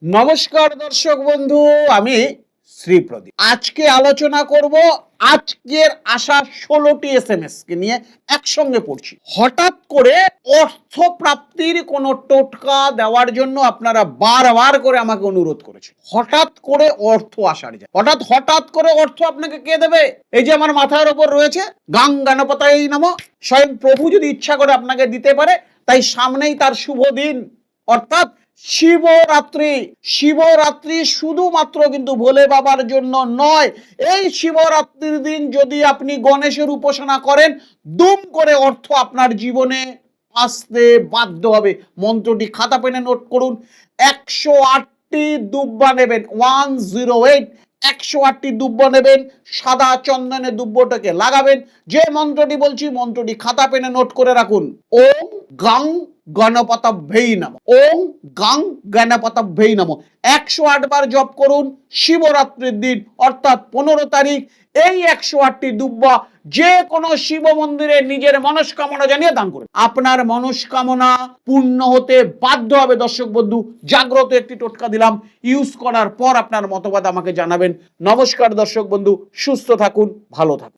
নমস্কার দর্শক বন্ধু, আমি শ্রীপ্রদীপ। আজকে আলোচনা করব আজকের আসা 16টি SMS কে নিয়ে একসঙ্গে পড়ছি। হঠাৎ করে অর্থ প্রাপ্তির কোনো টোটকা দেওয়ার জন্য আপনারা বারবার করে আমাকে অনুরোধ করেছেন। হঠাৎ করে অর্থ আসার যায়, হঠাৎ করে অর্থ আপনাকে কে দেবে? এই যে আমার মাথার উপর রয়েছে গাং গণপতায় নমঃ, স্বয়ং প্রভু যদি ইচ্ছা করে আপনাকে দিতে পারে। তাই সামনেই তার শুভ দিন, অর্থাৎ শিবরাত্রি। শিবরাত্রি শুধুমাত্র কিন্তু ভোলে বাবার জন্য নয়। এই শিবরাত্রির দিন যদি আপনি গণেশের উপাসনা করেন, দুম করে অর্থ আপনার জীবনে আসতে বাধ্য হবে। মন্ত্রটি খাতা পেনে নোট করুন। 108টি দুব্বা নেবেন, 108। 108টি দুব্বা নেবেন, সাদা চন্দনের দুব্বটাকে লাগাবেন। যে মন্ত্রটি বলছি মন্ত্রটি খাতা পেনে নোট করে রাখুন। ওম গাং গণপতাভ্যই নমঃ, ওম গাং গণপতাভ্যই নমঃ। 108 বার জপ করুন শিবরাত্রির দিন, অর্থাৎ 15 তারিখ। এই 108টি দুব্বা যে কোনো শিব মন্দিরে নিজের মনস্কামনা জানিয়ে দান করুন। আপনার মনস্কামনা পূর্ণ হতে বাধ্য হবে। দর্শক বন্ধু, জাগ্রত একটি টোটকা দিলাম, ইউজ করার পর আপনার মতবাদ আমাকে জানাবেন। নমস্কার দর্শক বন্ধু, সুস্থ থাকুন, ভালো থাকুন।